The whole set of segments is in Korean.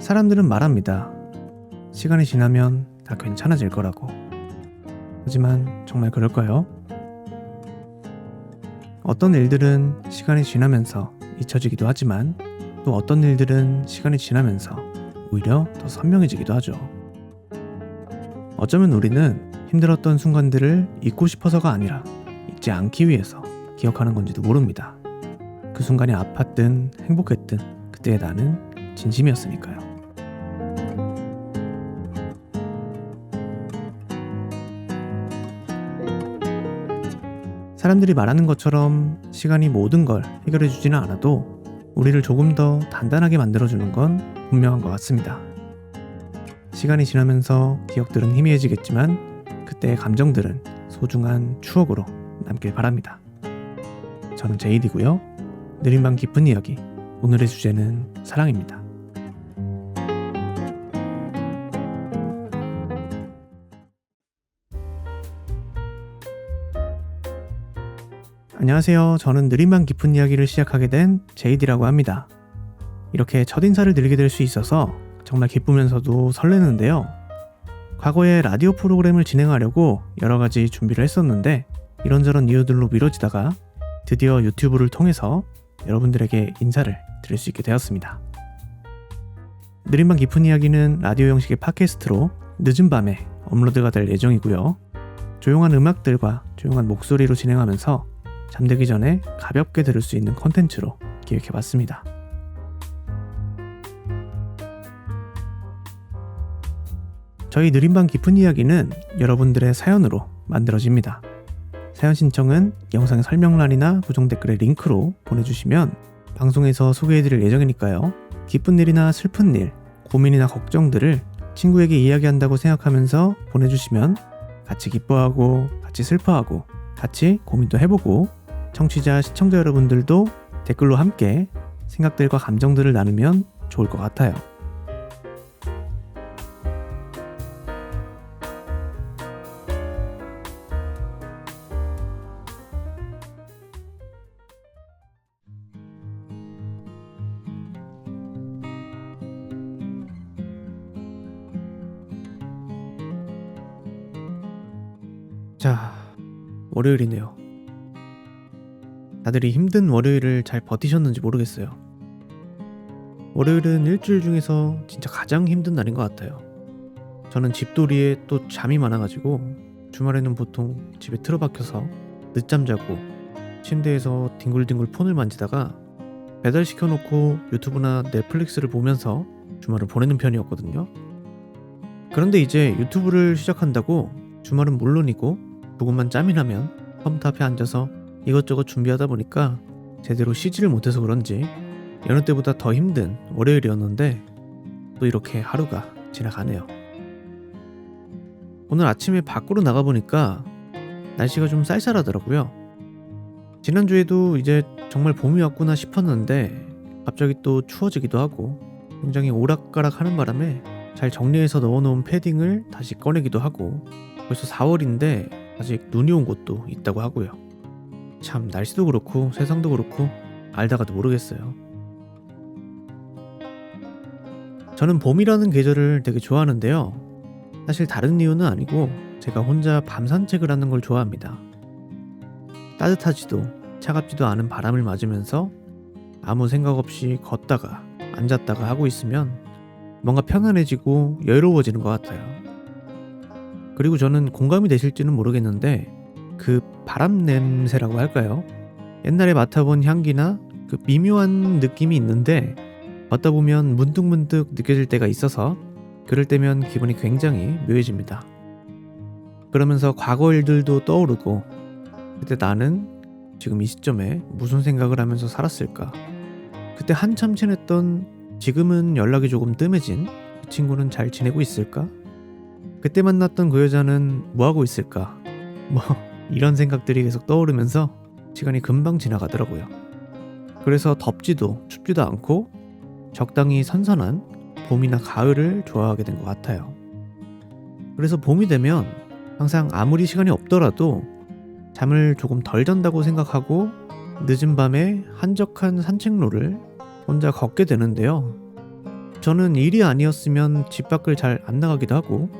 사람들은 말합니다. 시간이 지나면 다 괜찮아질 거라고. 하지만 정말 그럴까요? 어떤 일들은 시간이 지나면서 잊혀지기도 하지만 또 어떤 일들은 시간이 지나면서 오히려 더 선명해지기도 하죠. 어쩌면 우리는 힘들었던 순간들을 잊고 싶어서가 아니라 잊지 않기 위해서 기억하는 건지도 모릅니다. 그 순간이 아팠든 행복했든 그때의 나는 진심이었으니까요. 사람들이 말하는 것처럼 시간이 모든 걸 해결해 주지는 않아도 우리를 조금 더 단단하게 만들어주는 건 분명한 것 같습니다. 시간이 지나면서 기억들은 희미해지겠지만 그때의 감정들은 소중한 추억으로 남길 바랍니다. 저는 제이디고요. 느린 밤 깊은 이야기, 오늘의 주제는 사랑입니다. 안녕하세요. 저는 느린 밤 깊은 이야기를 시작하게 된 제이디라고 합니다. 이렇게 첫인사를 드리게 될 수 있어서 정말 기쁘면서도 설레는데요. 과거에 라디오 프로그램을 진행하려고 여러 가지 준비를 했었는데 이런저런 이유들로 미뤄지다가 드디어 유튜브를 통해서 여러분들에게 인사를 드릴 수 있게 되었습니다. 느린 밤 깊은 이야기는 라디오 형식의 팟캐스트로 늦은 밤에 업로드가 될 예정이고요. 조용한 음악들과 조용한 목소리로 진행하면서 잠들기 전에 가볍게 들을 수 있는 콘텐츠로 기획해봤습니다. 저희 느린 밤 깊은 이야기는 여러분들의 사연으로 만들어집니다. 사연 신청은 영상 설명란이나 고정 댓글의 링크로 보내주시면 방송에서 소개해드릴 예정이니까요. 기쁜 일이나 슬픈 일, 고민이나 걱정들을 친구에게 이야기한다고 생각하면서 보내주시면 같이 기뻐하고 같이 슬퍼하고 같이 고민도 해보고 청취자, 시청자 여러분들도 댓글로 함께 생각들과 감정들을 나누면 좋을 것 같아요. 자, 월요일이네요. 다들 이 힘든 월요일을 잘 버티셨는지 모르겠어요. 월요일은 일주일 중에서 진짜 가장 힘든 날인 것 같아요. 저는 집돌이에 또 잠이 많아가지고 주말에는 보통 집에 틀어박혀서 늦잠 자고 침대에서 뒹굴뒹굴 폰을 만지다가 배달시켜놓고 유튜브나 넷플릭스를 보면서 주말을 보내는 편이었거든요. 그런데 이제 유튜브를 시작한다고 주말은 물론이고 조금만 짬이 나면 컴퓨터 앞에 앉아서 이것저것 준비하다 보니까 제대로 쉬지를 못해서 그런지 여느 때보다 더 힘든 월요일이었는데 또 이렇게 하루가 지나가네요. 오늘 아침에 밖으로 나가보니까 날씨가 좀 쌀쌀하더라고요. 지난주에도 이제 정말 봄이 왔구나 싶었는데 갑자기 또 추워지기도 하고 굉장히 오락가락 하는 바람에 잘 정리해서 넣어놓은 패딩을 다시 꺼내기도 하고 벌써 4월인데 아직 눈이 온 곳도 있다고 하고요. 참 날씨도 그렇고 세상도 그렇고 알다가도 모르겠어요. 저는 봄이라는 계절을 되게 좋아하는데요. 사실 다른 이유는 아니고 제가 혼자 밤 산책을 하는 걸 좋아합니다. 따뜻하지도 차갑지도 않은 바람을 맞으면서 아무 생각 없이 걷다가 앉았다가 하고 있으면 뭔가 편안해지고 여유로워지는 것 같아요. 그리고 저는 공감이 되실지는 모르겠는데 그 바람 냄새라고 할까요? 옛날에 맡아본 향기나 그 미묘한 느낌이 있는데 맡다 보면 문득문득 느껴질 때가 있어서 그럴 때면 기분이 굉장히 묘해집니다. 그러면서 과거 일들도 떠오르고 그때 나는 지금 이 시점에 무슨 생각을 하면서 살았을까? 그때 한참 친했던 지금은 연락이 조금 뜸해진 그 친구는 잘 지내고 있을까? 그때 만났던 그 여자는 뭐하고 있을까? 이런 생각들이 계속 떠오르면서 시간이 금방 지나가더라고요. 그래서 덥지도 춥지도 않고 적당히 선선한 봄이나 가을을 좋아하게 된 것 같아요. 그래서 봄이 되면 항상 아무리 시간이 없더라도 잠을 조금 덜 잔다고 생각하고 늦은 밤에 한적한 산책로를 혼자 걷게 되는데요. 저는 일이 아니었으면 집 밖을 잘 안 나가기도 하고,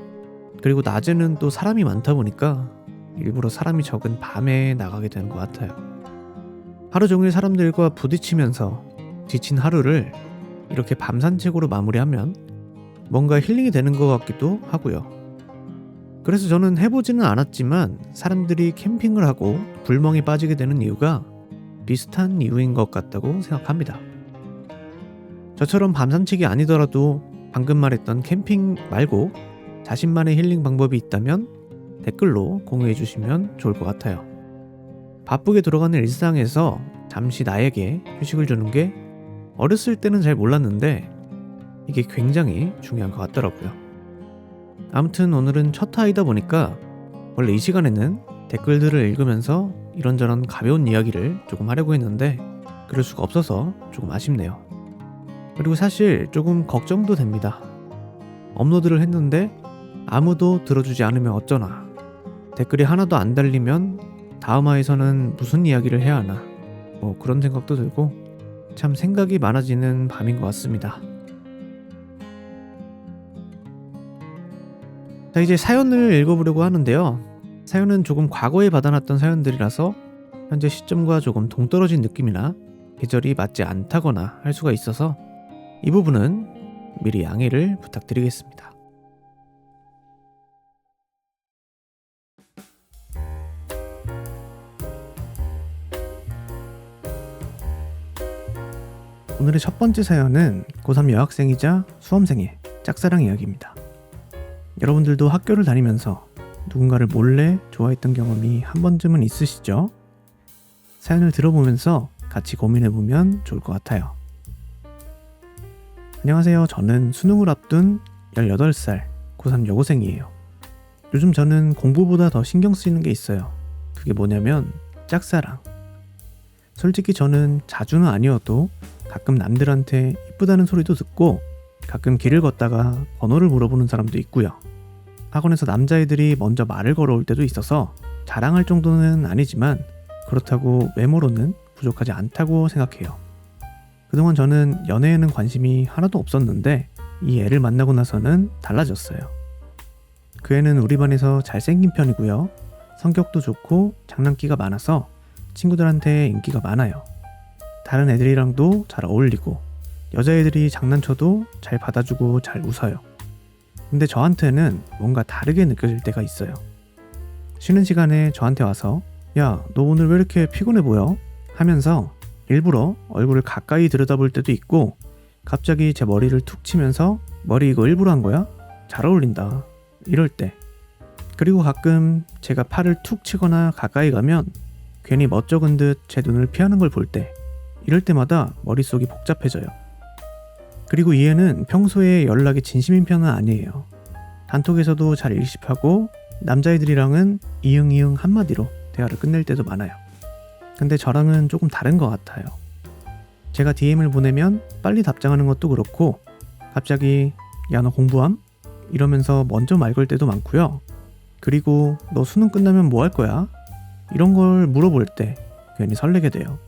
그리고 낮에는 또 사람이 많다 보니까 일부러 사람이 적은 밤에 나가게 되는 것 같아요. 하루 종일 사람들과 부딪히면서 지친 하루를 이렇게 밤 산책으로 마무리하면 뭔가 힐링이 되는 것 같기도 하고요. 그래서 저는 해보지는 않았지만 사람들이 캠핑을 하고 불멍이 빠지게 되는 이유가 비슷한 이유인 것 같다고 생각합니다. 저처럼 밤 산책이 아니더라도 방금 말했던 캠핑 말고 자신만의 힐링 방법이 있다면 댓글로 공유해 주시면 좋을 것 같아요. 바쁘게 돌아가는 일상에서 잠시 나에게 휴식을 주는 게 어렸을 때는 잘 몰랐는데 이게 굉장히 중요한 것 같더라고요. 아무튼 오늘은 첫 화이다 보니까 원래 이 시간에는 댓글들을 읽으면서 이런저런 가벼운 이야기를 조금 하려고 했는데 그럴 수가 없어서 조금 아쉽네요. 그리고 사실 조금 걱정도 됩니다. 업로드를 했는데 아무도 들어주지 않으면 어쩌나, 댓글이 하나도 안 달리면 다음 화에서는 무슨 이야기를 해야 하나, 그런 생각도 들고 참 생각이 많아지는 밤인 것 같습니다. 자, 이제 사연을 읽어보려고 하는데요. 사연은 조금 과거에 받아놨던 사연들이라서 현재 시점과 조금 동떨어진 느낌이나 계절이 맞지 않다거나 할 수가 있어서 이 부분은 미리 양해를 부탁드리겠습니다. 오늘의 첫 번째 사연은 고3 여학생이자 수험생의 짝사랑 이야기입니다. 여러분들도 학교를 다니면서 누군가를 몰래 좋아했던 경험이 한 번쯤은 있으시죠? 사연을 들어보면서 같이 고민해보면 좋을 것 같아요. 안녕하세요. 저는 수능을 앞둔 18살 고3 여고생이에요. 요즘 저는 공부보다 더 신경 쓰이는 게 있어요. 그게 뭐냐면 짝사랑. 솔직히 저는 자주는 아니어도 가끔 남들한테 이쁘다는 소리도 듣고 가끔 길을 걷다가 번호를 물어보는 사람도 있고요. 학원에서 남자애들이 먼저 말을 걸어올 때도 있어서 자랑할 정도는 아니지만 그렇다고 외모로는 부족하지 않다고 생각해요. 그동안 저는 연애에는 관심이 하나도 없었는데 이 애를 만나고 나서는 달라졌어요. 그 애는 우리 반에서 잘생긴 편이고요. 성격도 좋고 장난기가 많아서 친구들한테 인기가 많아요. 다른 애들이랑도 잘 어울리고 여자애들이 장난쳐도 잘 받아주고 잘 웃어요. 근데 저한테는 뭔가 다르게 느껴질 때가 있어요. 쉬는 시간에 저한테 와서 야, 너 오늘 왜 이렇게 피곤해 보여? 하면서 일부러 얼굴을 가까이 들여다볼 때도 있고 갑자기 제 머리를 툭 치면서 머리 이거 일부러 한 거야? 잘 어울린다. 이럴 때. 그리고 가끔 제가 팔을 툭 치거나 가까이 가면 괜히 멋쩍은 듯 제 눈을 피하는 걸 볼 때 이럴 때마다 머릿속이 복잡해져요. 그리고 이 애는 평소에 연락이 진심인 편은 아니에요. 단톡에서도 잘 일십하고 남자애들이랑은 이응이응 한마디로 대화를 끝낼 때도 많아요. 근데 저랑은 조금 다른 것 같아요. 제가 DM을 보내면 빨리 답장하는 것도 그렇고 갑자기 야, 너 공부함? 이러면서 먼저 말 걸 때도 많고요. 그리고 너 수능 끝나면 뭐 할 거야? 이런 걸 물어볼 때 괜히 설레게 돼요.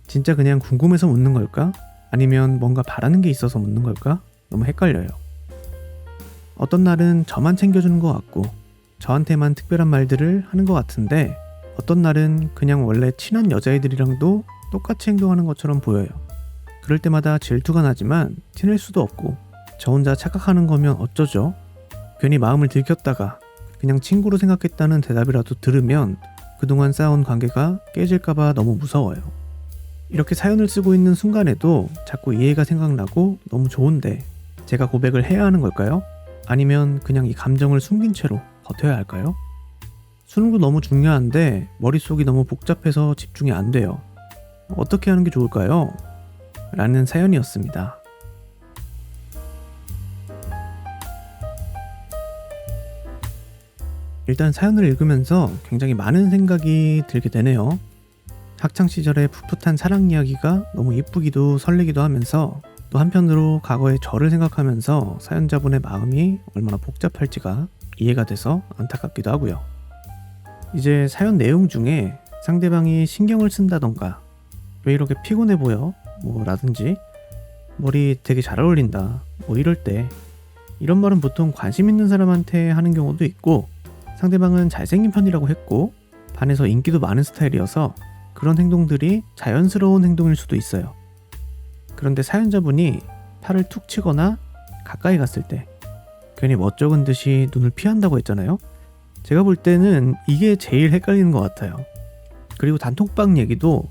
진짜 그냥 궁금해서 묻는 걸까? 아니면 뭔가 바라는 게 있어서 묻는 걸까? 너무 헷갈려요. 어떤 날은 저만 챙겨주는 것 같고 저한테만 특별한 말들을 하는 것 같은데 어떤 날은 그냥 원래 친한 여자애들이랑도 똑같이 행동하는 것처럼 보여요. 그럴 때마다 질투가 나지만 티낼 수도 없고 저 혼자 착각하는 거면 어쩌죠? 괜히 마음을 들켰다가 그냥 친구로 생각했다는 대답이라도 들으면 그동안 쌓아온 관계가 깨질까봐 너무 무서워요. 이렇게 사연을 쓰고 있는 순간에도 자꾸 이 애가 생각나고 너무 좋은데 제가 고백을 해야 하는 걸까요? 아니면 그냥 이 감정을 숨긴 채로 버텨야 할까요? 수능도 너무 중요한데 머릿속이 너무 복잡해서 집중이 안 돼요. 어떻게 하는 게 좋을까요? 라는 사연이었습니다. 일단 사연을 읽으면서 굉장히 많은 생각이 들게 되네요. 학창시절의 풋풋한 사랑 이야기가 너무 예쁘기도 설레기도 하면서 또 한편으로 과거의 저를 생각하면서 사연자분의 마음이 얼마나 복잡할지가 이해가 돼서 안타깝기도 하고요. 이제 사연 내용 중에 상대방이 신경을 쓴다던가 왜 이렇게 피곤해 보여? 라든지 머리 되게 잘 어울린다. 뭐 이럴 때 이런 말은 보통 관심 있는 사람한테 하는 경우도 있고 상대방은 잘생긴 편이라고 했고 반에서 인기도 많은 스타일이어서 그런 행동들이 자연스러운 행동일 수도 있어요. 그런데 사연자분이 팔을 툭 치거나 가까이 갔을 때 괜히 멋쩍은 듯이 눈을 피한다고 했잖아요. 제가 볼 때는 이게 제일 헷갈리는 것 같아요. 그리고 단톡방 얘기도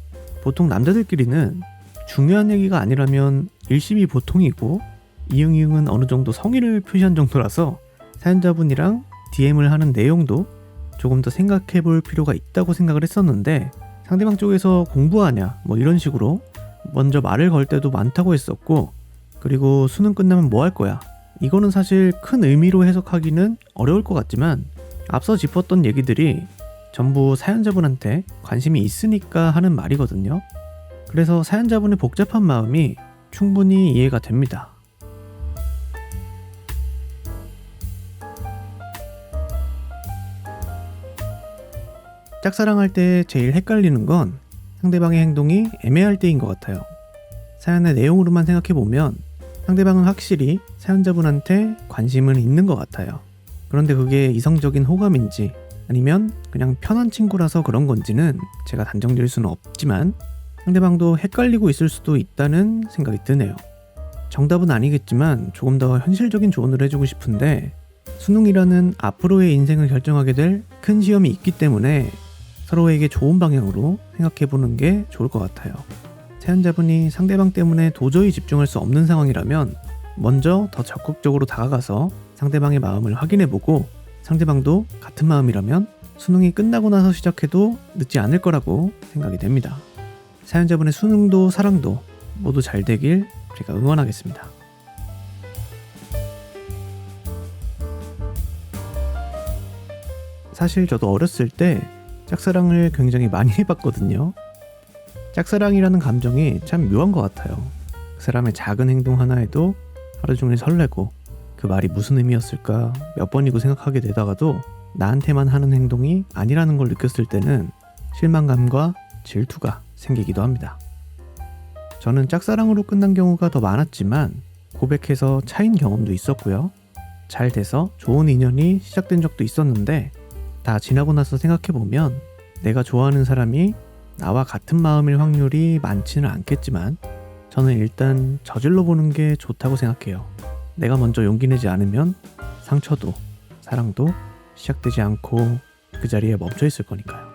보통 남자들끼리는 중요한 얘기가 아니라면 일심이 보통이고 이응이응은 어느 정도 성의를 표시한 정도라서 사연자분이랑 DM을 하는 내용도 조금 더 생각해 볼 필요가 있다고 생각을 했었는데 상대방 쪽에서 공부하냐 뭐 이런 식으로 먼저 말을 걸 때도 많다고 했었고 그리고 수능 끝나면 뭐 할 거야? 이거는 사실 큰 의미로 해석하기는 어려울 것 같지만 앞서 짚었던 얘기들이 전부 사연자분한테 관심이 있으니까 하는 말이거든요. 그래서 사연자분의 복잡한 마음이 충분히 이해가 됩니다. 짝사랑할 때 제일 헷갈리는 건 상대방의 행동이 애매할 때인 것 같아요. 사연의 내용으로만 생각해보면 상대방은 확실히 사연자분한테 관심은 있는 것 같아요. 그런데 그게 이성적인 호감인지 아니면 그냥 편한 친구라서 그런 건지는 제가 단정 지을 수는 없지만 상대방도 헷갈리고 있을 수도 있다는 생각이 드네요. 정답은 아니겠지만 조금 더 현실적인 조언을 해주고 싶은데 수능이라는 앞으로의 인생을 결정하게 될 큰 시험이 있기 때문에 서로에게 좋은 방향으로 생각해보는 게 좋을 것 같아요. 사연자분이 상대방 때문에 도저히 집중할 수 없는 상황이라면 먼저 더 적극적으로 다가가서 상대방의 마음을 확인해보고 상대방도 같은 마음이라면 수능이 끝나고 나서 시작해도 늦지 않을 거라고 생각이 됩니다. 사연자분의 수능도 사랑도 모두 잘 되길 제가 응원하겠습니다. 사실 저도 어렸을 때 짝사랑을 굉장히 많이 해봤거든요. 짝사랑이라는 감정이 참 묘한 것 같아요. 그 사람의 작은 행동 하나에도 하루 종일 설레고 그 말이 무슨 의미였을까 몇 번이고 생각하게 되다가도 나한테만 하는 행동이 아니라는 걸 느꼈을 때는 실망감과 질투가 생기기도 합니다. 저는 짝사랑으로 끝난 경우가 더 많았지만 고백해서 차인 경험도 있었고요. 잘 돼서 좋은 인연이 시작된 적도 있었는데 다 지나고 나서 생각해보면 내가 좋아하는 사람이 나와 같은 마음일 확률이 많지는 않겠지만 저는 일단 저질러 보는 게 좋다고 생각해요. 내가 먼저 용기 내지 않으면 상처도 사랑도 시작되지 않고 그 자리에 멈춰 있을 거니까요.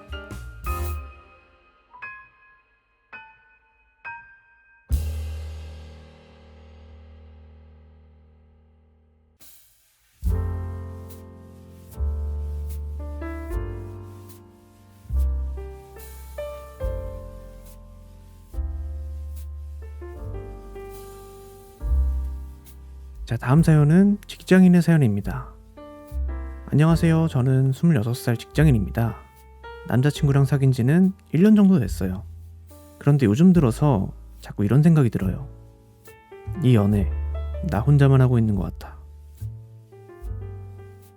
자, 다음 사연은 직장인의 사연입니다. 안녕하세요. 저는 26살 직장인입니다. 남자친구랑 사귄 지는 1년 정도 됐어요. 그런데 요즘 들어서 자꾸 이런 생각이 들어요. 이 연애 나 혼자만 하고 있는 것 같아.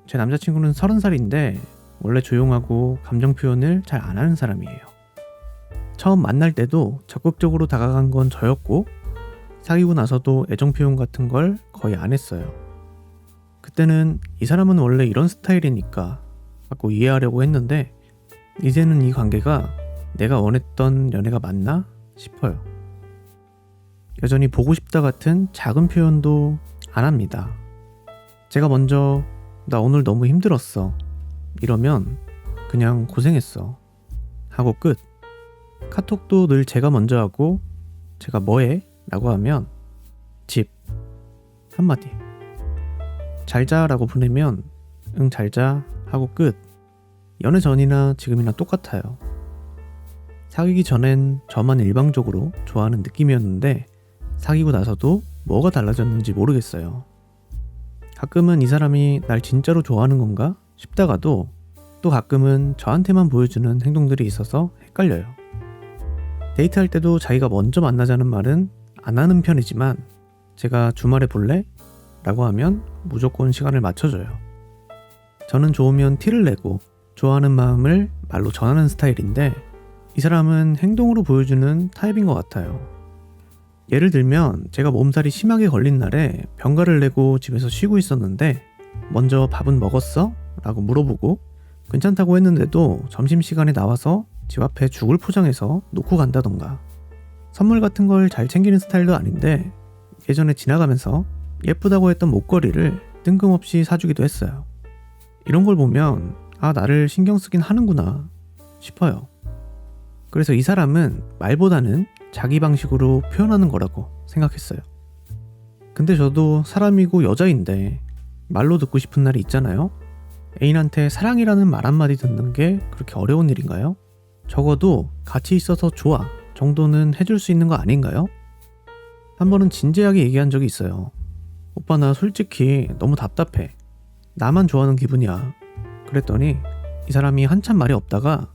제 남자친구는 30살인데 원래 조용하고 감정 표현을 잘 안 하는 사람이에요. 처음 만날 때도 적극적으로 다가간 건 저였고 사귀고 나서도 애정 표현 같은 걸 거의 안 했어요. 그때는 이 사람은 원래 이런 스타일이니까 자꾸 이해하려고 했는데 이제는 이 관계가 내가 원했던 연애가 맞나 싶어요. 여전히 보고 싶다 같은 작은 표현도 안 합니다. 제가 먼저 나 오늘 너무 힘들었어 이러면 그냥 고생했어 하고 끝. 카톡도 늘 제가 먼저 하고 제가 뭐해? 라고 하면 집 한마디. 잘자 라고 보내면 응 잘자 하고 끝. 연애 전이나 지금이나 똑같아요. 사귀기 전엔 저만 일방적으로 좋아하는 느낌이었는데 사귀고 나서도 뭐가 달라졌는지 모르겠어요. 가끔은 이 사람이 날 진짜로 좋아하는 건가 싶다가도 또 가끔은 저한테만 보여주는 행동들이 있어서 헷갈려요. 데이트할 때도 자기가 먼저 만나자는 말은 안 하는 편이지만 제가 주말에 볼래? 라고 하면 무조건 시간을 맞춰줘요. 저는 좋으면 티를 내고 좋아하는 마음을 말로 전하는 스타일인데 이 사람은 행동으로 보여주는 타입인 것 같아요. 예를 들면 제가 몸살이 심하게 걸린 날에 병가를 내고 집에서 쉬고 있었는데 먼저 밥은 먹었어? 라고 물어보고 괜찮다고 했는데도 점심시간에 나와서 집 앞에 죽을 포장해서 놓고 간다던가, 선물 같은 걸 잘 챙기는 스타일도 아닌데 예전에 지나가면서 예쁘다고 했던 목걸이를 뜬금없이 사주기도 했어요. 이런 걸 보면 나를 신경 쓰긴 하는구나 싶어요. 그래서 이 사람은 말보다는 자기 방식으로 표현하는 거라고 생각했어요. 근데 저도 사람이고 여자인데 말로 듣고 싶은 날이 있잖아요. 애인한테 사랑이라는 말 한마디 듣는 게 그렇게 어려운 일인가요? 적어도 같이 있어서 좋아 정도는 해줄 수 있는 거 아닌가요? 한 번은 진지하게 얘기한 적이 있어요. 오빠, 나 솔직히 너무 답답해. 나만 좋아하는 기분이야. 그랬더니 이 사람이 한참 말이 없다가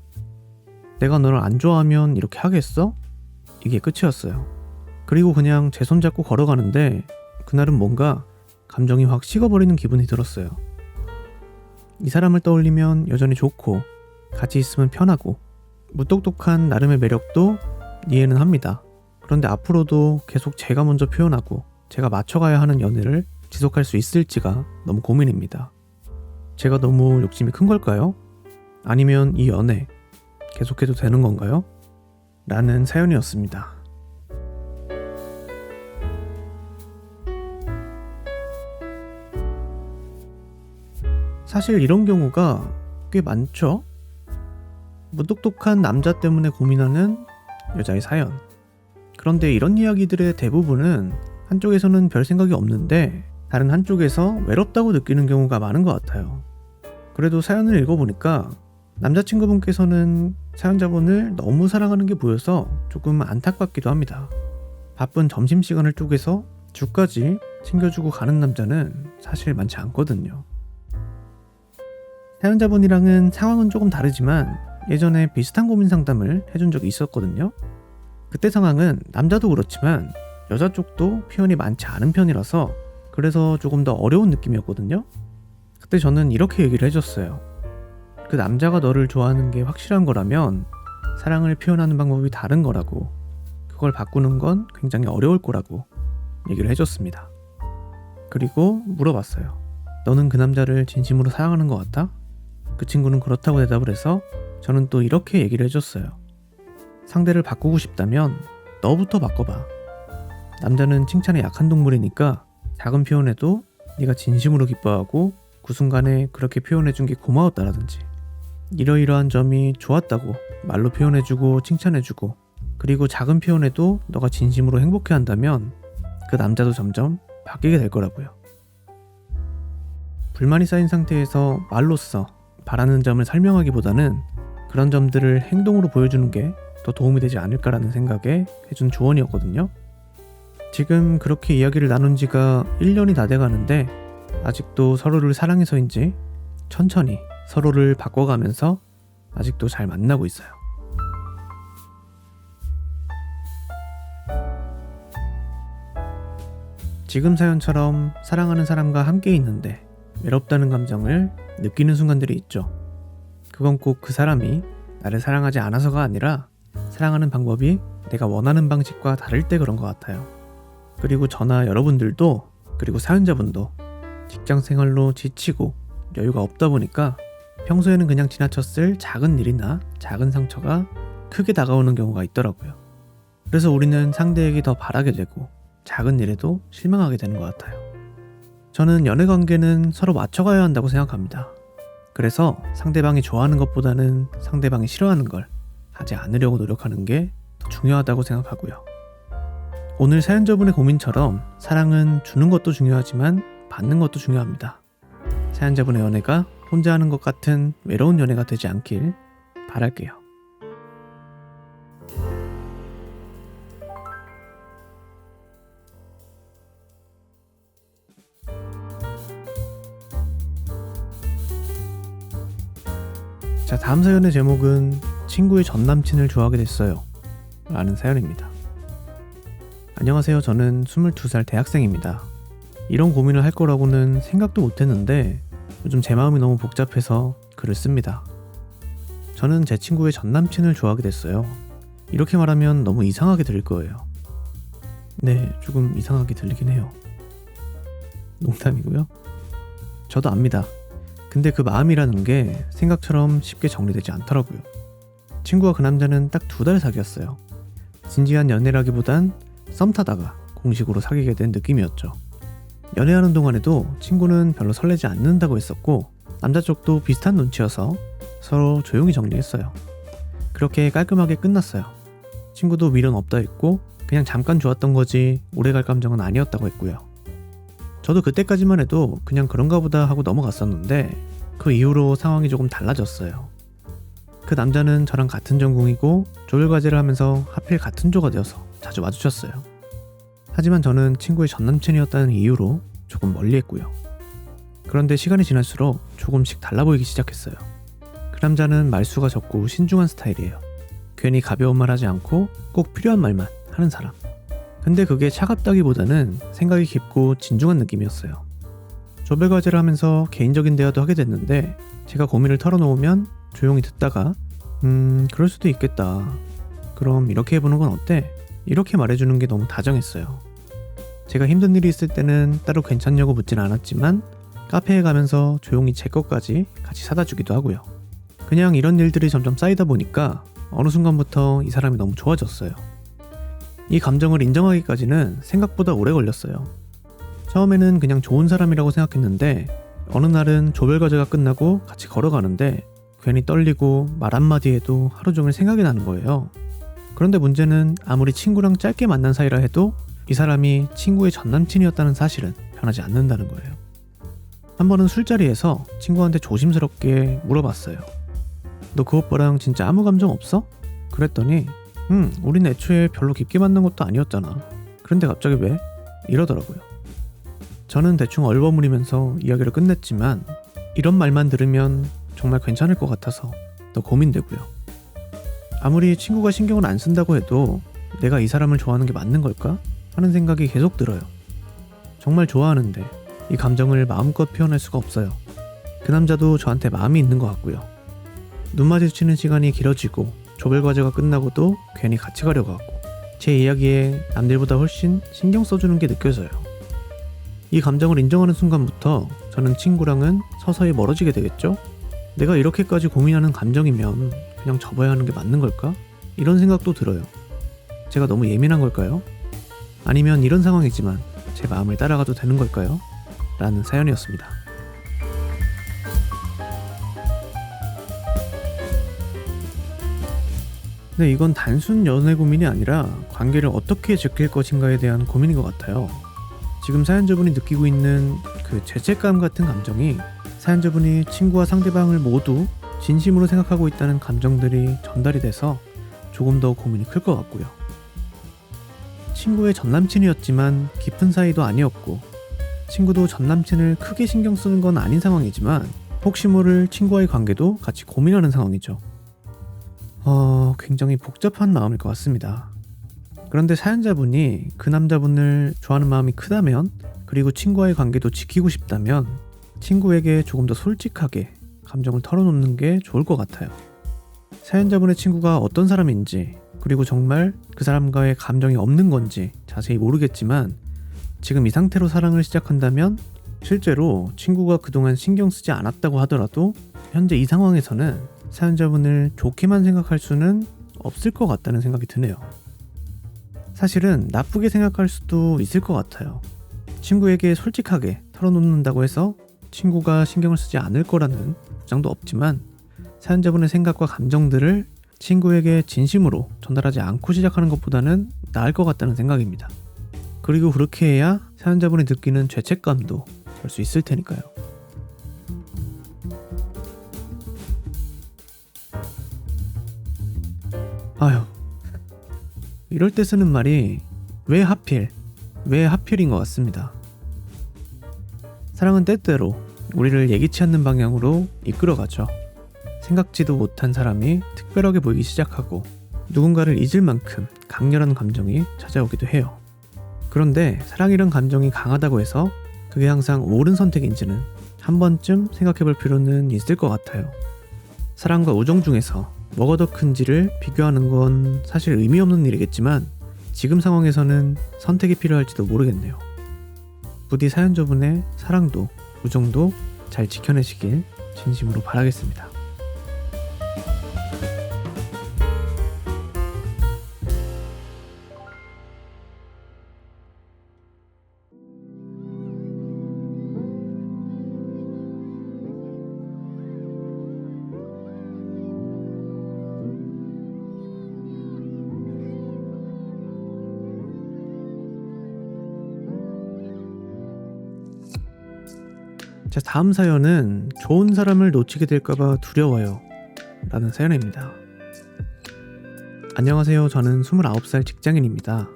내가 너를 안 좋아하면 이렇게 하겠어? 이게 끝이었어요. 그리고 그냥 제 손 잡고 걸어가는데 그날은 뭔가 감정이 확 식어버리는 기분이 들었어요. 이 사람을 떠올리면 여전히 좋고 같이 있으면 편하고 무뚝뚝한 나름의 매력도 이해는 합니다. 그런데 앞으로도 계속 제가 먼저 표현하고 제가 맞춰가야 하는 연애를 지속할 수 있을지가 너무 고민입니다. 제가 너무 욕심이 큰 걸까요? 아니면 이 연애 계속해도 되는 건가요? 라는 사연이었습니다. 사실 이런 경우가 꽤 많죠? 무뚝뚝한 남자 때문에 고민하는 여자의 사연. 그런데 이런 이야기들의 대부분은 한쪽에서는 별 생각이 없는데 다른 한쪽에서 외롭다고 느끼는 경우가 많은 것 같아요. 그래도 사연을 읽어보니까 남자친구분께서는 사연자분을 너무 사랑하는 게 보여서 조금 안타깝기도 합니다. 바쁜 점심시간을 쪼개서 죽까지 챙겨주고 가는 남자는 사실 많지 않거든요. 사연자분이랑은 상황은 조금 다르지만 예전에 비슷한 고민 상담을 해준 적이 있었거든요. 그때 상황은 남자도 그렇지만 여자 쪽도 표현이 많지 않은 편이라서 그래서 조금 더 어려운 느낌이었거든요. 그때 저는 이렇게 얘기를 해줬어요. 그 남자가 너를 좋아하는 게 확실한 거라면 사랑을 표현하는 방법이 다른 거라고, 그걸 바꾸는 건 굉장히 어려울 거라고 얘기를 해줬습니다. 그리고 물어봤어요. 너는 그 남자를 진심으로 사랑하는 것 같아? 그 친구는 그렇다고 대답을 해서 저는 또 이렇게 얘기를 해줬어요. 상대를 바꾸고 싶다면 너부터 바꿔봐. 남자는 칭찬에 약한 동물이니까 작은 표현에도 네가 진심으로 기뻐하고 그 순간에 그렇게 표현해준 게 고마웠다라든지 이러이러한 점이 좋았다고 말로 표현해주고 칭찬해주고, 그리고 작은 표현에도 너가 진심으로 행복해한다면 그 남자도 점점 바뀌게 될 거라고요. 불만이 쌓인 상태에서 말로써 바라는 점을 설명하기보다는 그런 점들을 행동으로 보여주는 게 더 도움이 되지 않을까라는 생각에 해준 조언이었거든요. 지금 그렇게 이야기를 나눈 지가 1년이 다 돼가는데 아직도 서로를 사랑해서인지 천천히 서로를 바꿔가면서 아직도 잘 만나고 있어요. 지금 사연처럼 사랑하는 사람과 함께 있는데 외롭다는 감정을 느끼는 순간들이 있죠. 그건 꼭 그 사람이 나를 사랑하지 않아서가 아니라 사랑하는 방법이 내가 원하는 방식과 다를 때 그런 것 같아요. 그리고 저나 여러분들도, 그리고 사연자분도 직장 생활로 지치고 여유가 없다 보니까 평소에는 그냥 지나쳤을 작은 일이나 작은 상처가 크게 다가오는 경우가 있더라고요. 그래서 우리는 상대에게 더 바라게 되고 작은 일에도 실망하게 되는 것 같아요. 저는 연애 관계는 서로 맞춰가야 한다고 생각합니다. 그래서 상대방이 좋아하는 것보다는 상대방이 싫어하는 걸 하지 않으려고 노력하는 게 더 중요하다고 생각하고요. 오늘 사연자분의 고민처럼 사랑은 주는 것도 중요하지만 받는 것도 중요합니다. 사연자분의 연애가 혼자 하는 것 같은 외로운 연애가 되지 않길 바랄게요. 자, 다음 사연의 제목은 친구의 전남친을 좋아하게 됐어요 라는 사연입니다. 안녕하세요. 저는 22살 대학생입니다. 이런 고민을 할 거라고는 생각도 못했는데 요즘 제 마음이 너무 복잡해서 글을 씁니다. 저는 제 친구의 전남친을 좋아하게 됐어요. 이렇게 말하면 너무 이상하게 들릴 거예요. 네, 조금 이상하게 들리긴 해요. 농담이고요. 저도 압니다. 근데 그 마음이라는 게 생각처럼 쉽게 정리되지 않더라고요. 친구와 그 남자는 딱 2달 사귀었어요. 진지한 연애라기보단 썸 타다가 공식으로 사귀게 된 느낌이었죠. 연애하는 동안에도 친구는 별로 설레지 않는다고 했었고 남자 쪽도 비슷한 눈치여서 서로 조용히 정리했어요. 그렇게 깔끔하게 끝났어요. 친구도 미련 없다 했고 그냥 잠깐 좋았던 거지 오래갈 감정은 아니었다고 했고요. 저도 그때까지만 해도 그냥 그런가 보다 하고 넘어갔었는데 그 이후로 상황이 조금 달라졌어요. 그 남자는 저랑 같은 전공이고 조별과제를 하면서 하필 같은 조가 되어서 자주 마주쳤어요. 하지만 저는 친구의 전남친이었다는 이유로 조금 멀리했고요. 그런데 시간이 지날수록 조금씩 달라 보이기 시작했어요. 그 남자는 말수가 적고 신중한 스타일이에요. 괜히 가벼운 말 하지 않고 꼭 필요한 말만 하는 사람. 근데 그게 차갑다기보다는 생각이 깊고 진중한 느낌이었어요. 조별과제를 하면서 개인적인 대화도 하게 됐는데 제가 고민을 털어놓으면 조용히 듣다가 그럴 수도 있겠다. 그럼 이렇게 해보는 건 어때? 이렇게 말해주는 게 너무 다정했어요. 제가 힘든 일이 있을 때는 따로 괜찮냐고 묻진 않았지만 카페에 가면서 조용히 제 것까지 같이 사다 주기도 하고요. 그냥 이런 일들이 점점 쌓이다 보니까 어느 순간부터 이 사람이 너무 좋아졌어요. 이 감정을 인정하기까지는 생각보다 오래 걸렸어요. 처음에는 그냥 좋은 사람이라고 생각했는데 어느 날은 조별과제가 끝나고 같이 걸어가는데 괜히 떨리고 말 한마디에도 하루 종일 생각이 나는 거예요. 그런데 문제는 아무리 친구랑 짧게 만난 사이라 해도 이 사람이 친구의 전남친이었다는 사실은 변하지 않는다는 거예요. 한 번은 술자리에서 친구한테 조심스럽게 물어봤어요. 너 그 오빠랑 진짜 아무 감정 없어? 그랬더니 우린 애초에 별로 깊게 만난 것도 아니었잖아. 그런데 갑자기 왜? 이러더라고요. 저는 대충 얼버무리면서 이야기를 끝냈지만 이런 말만 들으면 정말 괜찮을 것 같아서 더 고민되고요. 아무리 친구가 신경을 안 쓴다고 해도 내가 이 사람을 좋아하는 게 맞는 걸까? 하는 생각이 계속 들어요. 정말 좋아하는데 이 감정을 마음껏 표현할 수가 없어요. 그 남자도 저한테 마음이 있는 것 같고요. 눈 마주치는 시간이 길어지고 조별과제가 끝나고도 괜히 같이 가려고 하고 제 이야기에 남들보다 훨씬 신경 써주는 게 느껴져요. 이 감정을 인정하는 순간부터 저는 친구랑은 서서히 멀어지게 되겠죠? 내가 이렇게까지 고민하는 감정이면 그냥 접어야 하는 게 맞는 걸까? 이런 생각도 들어요. 제가 너무 예민한 걸까요? 아니면 이런 상황이지만 제 마음을 따라가도 되는 걸까요? 라는 사연이었습니다. 근데 이건 단순 연애 고민이 아니라 관계를 어떻게 지킬 것인가에 대한 고민인 것 같아요. 지금 사연자분이 느끼고 있는 그 죄책감 같은 감정이 사연자분이 친구와 상대방을 모두 진심으로 생각하고 있다는 감정들이 전달이 돼서 조금 더 고민이 클 것 같고요. 친구의 전남친이었지만 깊은 사이도 아니었고 친구도 전남친을 크게 신경 쓰는 건 아닌 상황이지만 혹시 모를 친구와의 관계도 같이 고민하는 상황이죠. 굉장히 복잡한 마음일 것 같습니다. 그런데 사연자분이 그 남자분을 좋아하는 마음이 크다면 그리고 친구와의 관계도 지키고 싶다면 친구에게 조금 더 솔직하게 감정을 털어놓는 게 좋을 것 같아요. 사연자분의 친구가 어떤 사람인지 그리고 정말 그 사람과의 감정이 없는 건지 자세히 모르겠지만 지금 이 상태로 사랑을 시작한다면 실제로 친구가 그동안 신경 쓰지 않았다고 하더라도 현재 이 상황에서는 사연자분을 좋게만 생각할 수는 없을 것 같다는 생각이 드네요. 사실은 나쁘게 생각할 수도 있을 것 같아요. 친구에게 솔직하게 털어놓는다고 해서 친구가 신경을 쓰지 않을 거라는 보장도 없지만 사연자분의 생각과 감정들을 친구에게 진심으로 전달하지 않고 시작하는 것보다는 나을 것 같다는 생각입니다. 그리고 그렇게 해야 사연자분이 느끼는 죄책감도 덜 수 있을 테니까요. 아휴, 이럴 때 쓰는 말이 왜 하필인 것 같습니다. 사랑은 때때로 우리를 예기치 않는 방향으로 이끌어가죠. 생각지도 못한 사람이 특별하게 보이기 시작하고 누군가를 잊을 만큼 강렬한 감정이 찾아오기도 해요. 그런데 사랑이란 감정이 강하다고 해서 그게 항상 옳은 선택인지는 한 번쯤 생각해볼 필요는 있을 것 같아요. 사랑과 우정 중에서 뭐가 더 큰지를 비교하는 건 사실 의미 없는 일이겠지만 지금 상황에서는 선택이 필요할지도 모르겠네요. 부디 사연자분의 사랑도 우정도 잘 지켜내시길 진심으로 바라겠습니다. 자, 다음 사연은 좋은 사람을 놓치게 될까봐 두려워요 라는 사연입니다. 안녕하세요. 저는 29살 직장인입니다.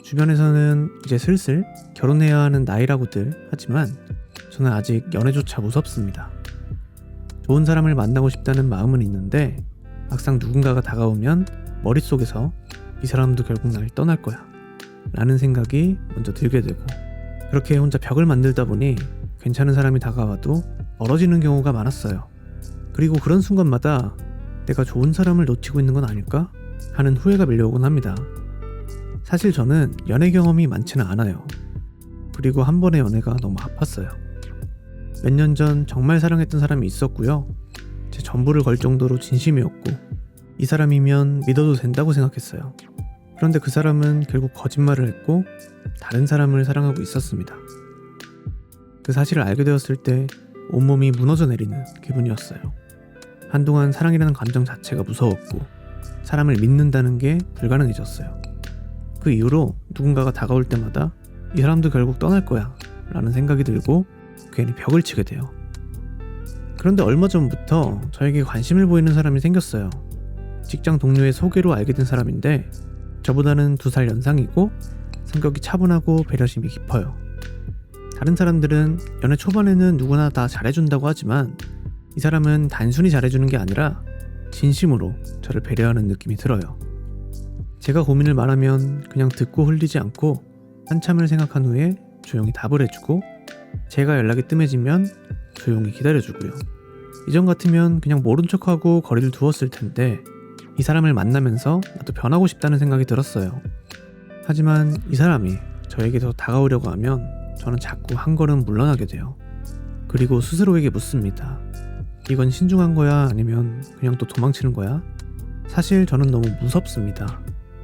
주변에서는 이제 슬슬 결혼해야 하는 나이라고들 하지만 저는 아직 연애조차 무섭습니다. 좋은 사람을 만나고 싶다는 마음은 있는데 막상 누군가가 다가오면 머릿속에서 이 사람도 결국 날 떠날 거야 라는 생각이 먼저 들게 되고, 그렇게 혼자 벽을 만들다 보니 괜찮은 사람이 다가와도 멀어지는 경우가 많았어요. 그리고 그런 순간마다 내가 좋은 사람을 놓치고 있는 건 아닐까 하는 후회가 밀려오곤 합니다. 사실 저는 연애 경험이 많지는 않아요. 그리고 한 번의 연애가 너무 아팠어요. 몇 년 전 정말 사랑했던 사람이 있었고요. 제 전부를 걸 정도로 진심이었고 이 사람이면 믿어도 된다고 생각했어요. 그런데 그 사람은 결국 거짓말을 했고 다른 사람을 사랑하고 있었습니다. 그 사실을 알게 되었을 때 온몸이 무너져 내리는 기분이었어요. 한동안 사랑이라는 감정 자체가 무서웠고 사람을 믿는다는 게 불가능해졌어요. 그 이후로 누군가가 다가올 때마다 이 사람도 결국 떠날 거야 라는 생각이 들고 괜히 벽을 치게 돼요. 그런데 얼마 전부터 저에게 관심을 보이는 사람이 생겼어요. 직장 동료의 소개로 알게 된 사람인데 저보다는 2살 연상이고 성격이 차분하고 배려심이 깊어요. 다른 사람들은 연애 초반에는 누구나 다 잘해준다고 하지만 이 사람은 단순히 잘해주는 게 아니라 진심으로 저를 배려하는 느낌이 들어요. 제가 고민을 말하면 그냥 듣고 흘리지 않고 한참을 생각한 후에 조용히 답을 해주고, 제가 연락이 뜸해지면 조용히 기다려주고요. 이전 같으면 그냥 모른 척하고 거리를 두었을 텐데 이 사람을 만나면서 나도 변하고 싶다는 생각이 들었어요. 하지만 이 사람이 저에게 더 다가오려고 하면 저는 자꾸 한 걸음 물러나게 돼요. 그리고 스스로에게 묻습니다. 이건 신중한 거야? 아니면 그냥 또 도망치는 거야? 사실 저는 너무 무섭습니다.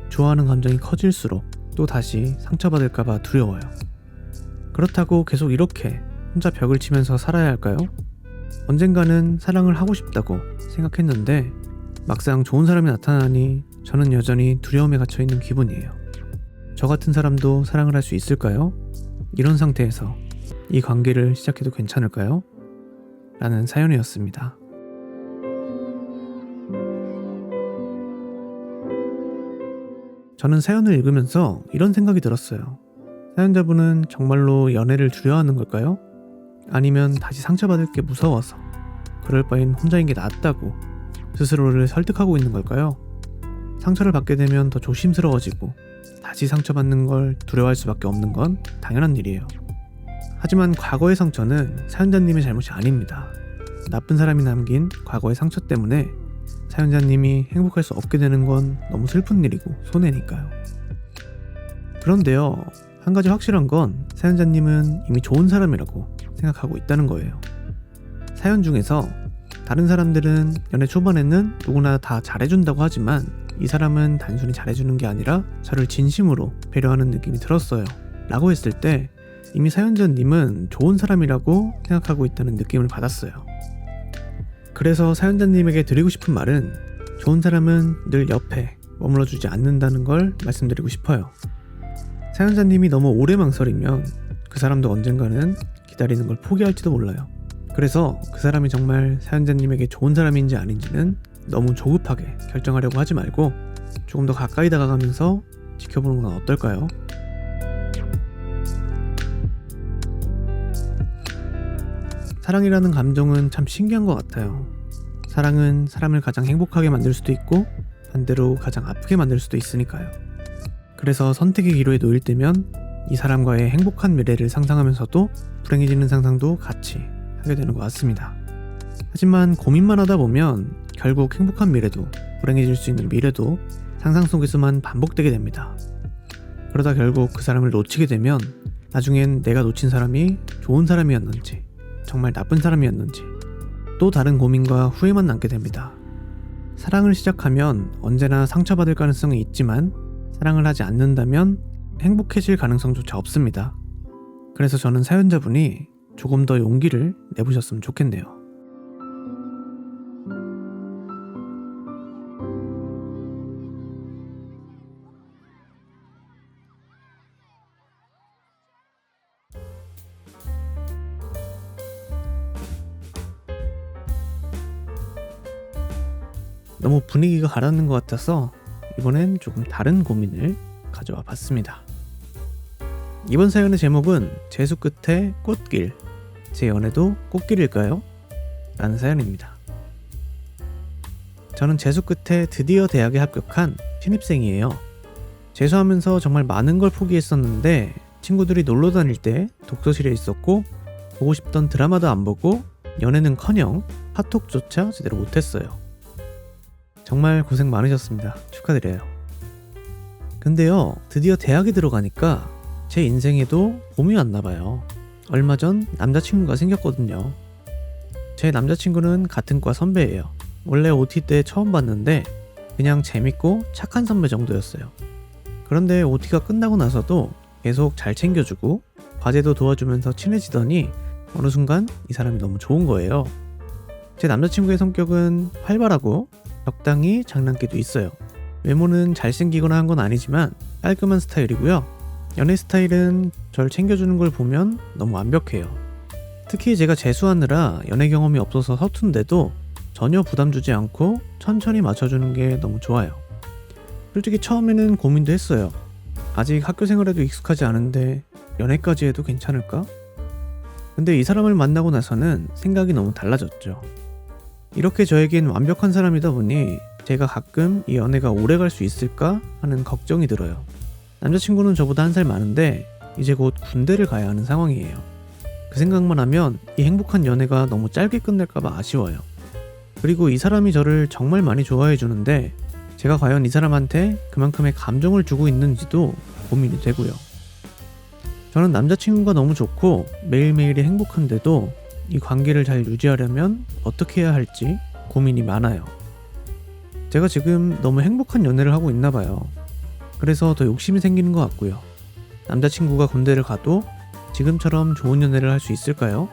좋아하는 감정이 커질수록 또 다시 상처받을까봐 두려워요. 그렇다고 계속 이렇게 혼자 벽을 치면서 살아야 할까요? 언젠가는 사랑을 하고 싶다고 생각했는데 막상 좋은 사람이 나타나니 저는 여전히 두려움에 갇혀있는 기분이에요. 저 같은 사람도 사랑을 할 수 있을까요? 이런 상태에서 이 관계를 시작해도 괜찮을까요? 라는 사연이었습니다. 저는 사연을 읽으면서 이런 생각이 들었어요. 사연자분은 정말로 연애를 두려워하는 걸까요? 아니면 다시 상처받을 게 무서워서 그럴 바엔 혼자인 게 낫다고 스스로를 설득하고 있는 걸까요? 상처를 받게 되면 더 조심스러워지고 다시 상처받는 걸 두려워할 수밖에 없는 건 당연한 일이에요. 하지만 과거의 상처는 사연자님의 잘못이 아닙니다. 나쁜 사람이 남긴 과거의 상처 때문에 사연자님이 행복할 수 없게 되는 건 너무 슬픈 일이고 손해니까요. 그런데요, 한 가지 확실한 건 사연자님은 이미 좋은 사람이라고 생각하고 있다는 거예요. 사연 중에서 다른 사람들은 연애 초반에는 누구나 다 잘해준다고 하지만 이 사람은 단순히 잘해주는 게 아니라 저를 진심으로 배려하는 느낌이 들었어요 라고 했을 때 이미 사연자님은 좋은 사람이라고 생각하고 있다는 느낌을 받았어요. 그래서 사연자님에게 드리고 싶은 말은 좋은 사람은 늘 옆에 머물러주지 않는다는 걸 말씀드리고 싶어요. 사연자님이 너무 오래 망설이면 그 사람도 언젠가는 기다리는 걸 포기할지도 몰라요. 그래서 그 사람이 정말 사연자님에게 좋은 사람인지 아닌지는 너무 조급하게 결정하려고 하지 말고 조금 더 가까이 다가가면서 지켜보는 건 어떨까요? 사랑이라는 감정은 참 신기한 것 같아요. 사랑은 사람을 가장 행복하게 만들 수도 있고 반대로 가장 아프게 만들 수도 있으니까요. 그래서 선택의 기로에 놓일 때면 이 사람과의 행복한 미래를 상상하면서도 불행해지는 상상도 같이 하게 되는 것 같습니다. 하지만 고민만 하다 보면 결국 행복한 미래도 불행해질 수 있는 미래도 상상 속에서만 반복되게 됩니다. 그러다 결국 그 사람을 놓치게 되면 나중엔 내가 놓친 사람이 좋은 사람이었는지 정말 나쁜 사람이었는지 또 다른 고민과 후회만 남게 됩니다. 사랑을 시작하면 언제나 상처받을 가능성이 있지만 사랑을 하지 않는다면 행복해질 가능성조차 없습니다. 그래서 저는 사연자분이 조금 더 용기를 내보셨으면 좋겠네요. 너무 분위기가 가라앉는 것 같아서 이번엔 조금 다른 고민을 가져와 봤습니다. 이번 사연의 제목은 재수 끝에 꽃길, 제 연애도 꽃길일까요? 라는 사연입니다. 저는 재수 끝에 드디어 대학에 합격한 신입생이에요. 재수하면서 정말 많은 걸 포기했었는데 친구들이 놀러 다닐 때 독서실에 있었고 보고 싶던 드라마도 안 보고 연애는커녕 카톡조차 제대로 못했어요. 정말 고생 많으셨습니다. 축하드려요. 근데요, 드디어 대학에 들어가니까 제 인생에도 봄이 왔나봐요. 얼마 전 남자친구가 생겼거든요. 제 남자친구는 같은 과 선배예요. 원래 OT 때 처음 봤는데 그냥 재밌고 착한 선배 정도였어요. 그런데 OT가 끝나고 나서도 계속 잘 챙겨주고 과제도 도와주면서 친해지더니 어느 순간 이 사람이 너무 좋은 거예요. 제 남자친구의 성격은 활발하고 적당히 장난기도 있어요. 외모는 잘생기거나 한 건 아니지만 깔끔한 스타일이고요. 연애 스타일은 절 챙겨주는 걸 보면 너무 완벽해요. 특히 제가 재수하느라 연애 경험이 없어서 서툰데도 전혀 부담 주지 않고 천천히 맞춰주는 게 너무 좋아요. 솔직히 처음에는 고민도 했어요. 아직 학교 생활에도 익숙하지 않은데 연애까지 해도 괜찮을까? 근데 이 사람을 만나고 나서는 생각이 너무 달라졌죠. 이렇게 저에겐 완벽한 사람이다 보니 제가 가끔 이 연애가 오래 갈 수 있을까 하는 걱정이 들어요. 남자친구는 저보다 1살 많은데 이제 곧 군대를 가야 하는 상황이에요. 그 생각만 하면 이 행복한 연애가 너무 짧게 끝날까봐 아쉬워요. 그리고 이 사람이 저를 정말 많이 좋아해 주는데 제가 과연 이 사람한테 그만큼의 감정을 주고 있는지도 고민이 되고요. 저는 남자친구가 너무 좋고 매일매일이 행복한데도 이 관계를 잘 유지하려면 어떻게 해야 할지 고민이 많아요. 제가 지금 너무 행복한 연애를 하고 있나 봐요. 그래서 더 욕심이 생기는 것 같고요. 남자친구가 군대를 가도 지금처럼 좋은 연애를 할 수 있을까요?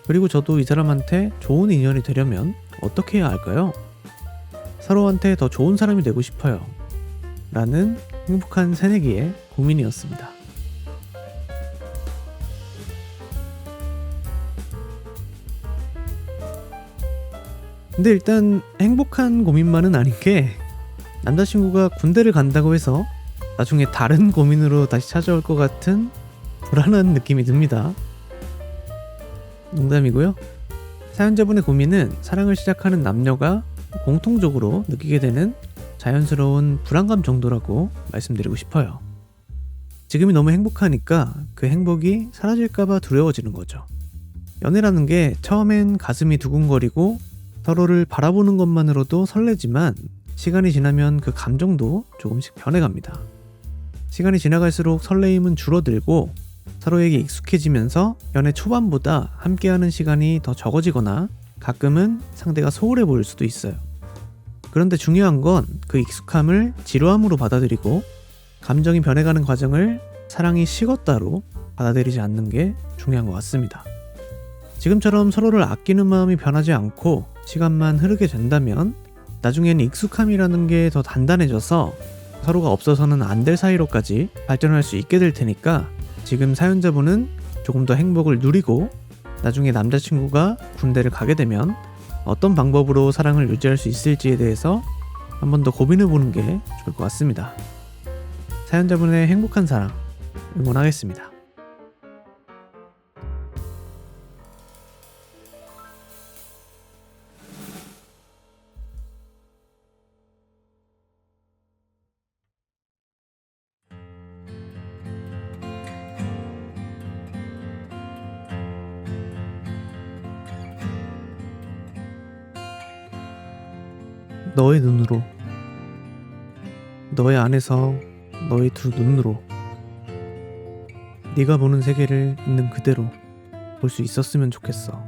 그리고 저도 이 사람한테 좋은 인연이 되려면 어떻게 해야 할까요? 서로한테 더 좋은 사람이 되고 싶어요. 라는 행복한 새내기의 고민이었습니다. 근데 일단 행복한 고민만은 아닌 게 남자친구가 군대를 간다고 해서 나중에 다른 고민으로 다시 찾아올 것 같은 불안한 느낌이 듭니다. 농담이고요. 사연자분의 고민은 사랑을 시작하는 남녀가 공통적으로 느끼게 되는 자연스러운 불안감 정도라고 말씀드리고 싶어요. 지금이 너무 행복하니까 그 행복이 사라질까봐 두려워지는 거죠. 연애라는 게 처음엔 가슴이 두근거리고 서로를 바라보는 것만으로도 설레지만 시간이 지나면 그 감정도 조금씩 변해갑니다. 시간이 지나갈수록 설레임은 줄어들고 서로에게 익숙해지면서 연애 초반보다 함께하는 시간이 더 적어지거나 가끔은 상대가 소홀해 보일 수도 있어요. 그런데 중요한 건 그 익숙함을 지루함으로 받아들이고 감정이 변해가는 과정을 사랑이 식었다로 받아들이지 않는 게 중요한 것 같습니다. 지금처럼 서로를 아끼는 마음이 변하지 않고 시간만 흐르게 된다면 나중엔 익숙함이라는 게 더 단단해져서 서로가 없어서는 안 될 사이로까지 발전할 수 있게 될 테니까 지금 사연자분은 조금 더 행복을 누리고 나중에 남자친구가 군대를 가게 되면 어떤 방법으로 사랑을 유지할 수 있을지에 대해서 한 번 더 고민해보는 게 좋을 것 같습니다. 사연자분의 행복한 사랑 응원하겠습니다. 너의 눈으로, 너의 안에서 너의 두 눈으로 네가 보는 세계를 있는 그대로 볼 수 있었으면 좋겠어.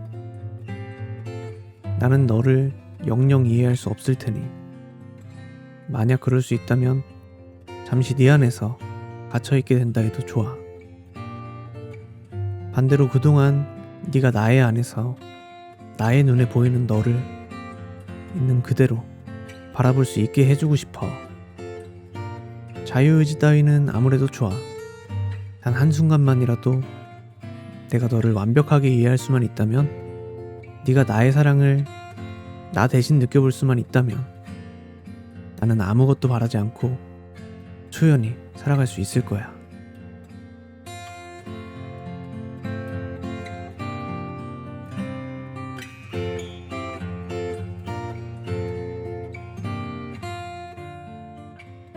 나는 너를 영영 이해할 수 없을 테니 만약 그럴 수 있다면 잠시 네 안에서 갇혀있게 된다 해도 좋아. 반대로 그동안 네가 나의 안에서 나의 눈에 보이는 너를 있는 그대로 바라볼 수 있게 해주고 싶어. 자유의지 따위는 아무래도 좋아. 단 한순간만이라도 내가 너를 완벽하게 이해할 수만 있다면, 네가 나의 사랑을 나 대신 느껴볼 수만 있다면 나는 아무것도 바라지 않고 초연히 살아갈 수 있을 거야.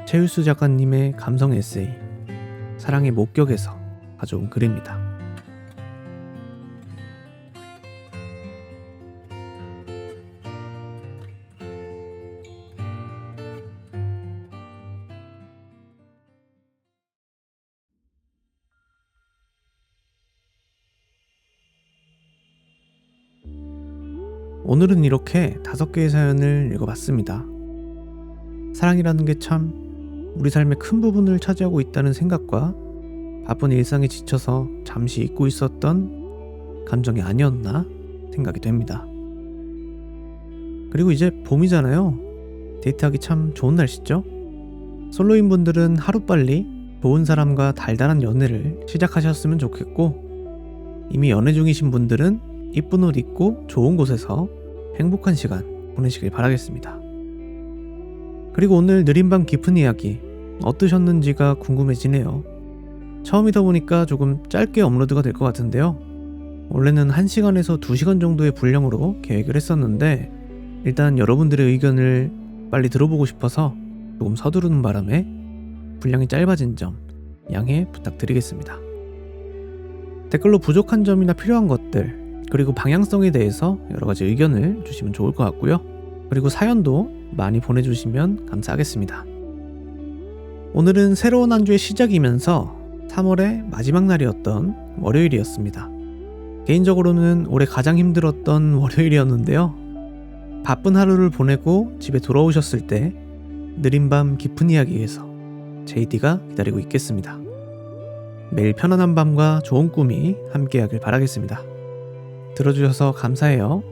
최율수 작가님의 감성 에세이 사랑의 목격에서 가져온 글입니다. 오늘은 이렇게 5개의 사연을 읽어봤습니다. 사랑이라는 게 참 우리 삶의 큰 부분을 차지하고 있다는 생각과 바쁜 일상에 지쳐서 잠시 잊고 있었던 감정이 아니었나 생각이 됩니다. 그리고 이제 봄이잖아요. 데이트하기 참 좋은 날씨죠? 솔로인 분들은 하루빨리 좋은 사람과 달달한 연애를 시작하셨으면 좋겠고, 이미 연애 중이신 분들은 이쁜 옷 입고 좋은 곳에서 행복한 시간 보내시길 바라겠습니다. 그리고 오늘 느린 밤 깊은 이야기 어떠셨는지가 궁금해지네요. 처음이다 보니까 조금 짧게 업로드가 될 것 같은데요. 원래는 1시간에서 2시간 정도의 분량으로 계획을 했었는데 일단 여러분들의 의견을 빨리 들어보고 싶어서 조금 서두르는 바람에 분량이 짧아진 점 양해 부탁드리겠습니다. 댓글로 부족한 점이나 필요한 것들, 그리고 방향성에 대해서 여러가지 의견을 주시면 좋을 것 같고요. 그리고 사연도 많이 보내주시면 감사하겠습니다. 오늘은 새로운 한 주의 시작이면서 3월의 마지막 날이었던 월요일이었습니다. 개인적으로는 올해 가장 힘들었던 월요일이었는데요. 바쁜 하루를 보내고 집에 돌아오셨을 때 느린 밤 깊은 이야기에서 JD가 기다리고 있겠습니다. 매일 편안한 밤과 좋은 꿈이 함께하길 바라겠습니다. 들어주셔서 감사해요.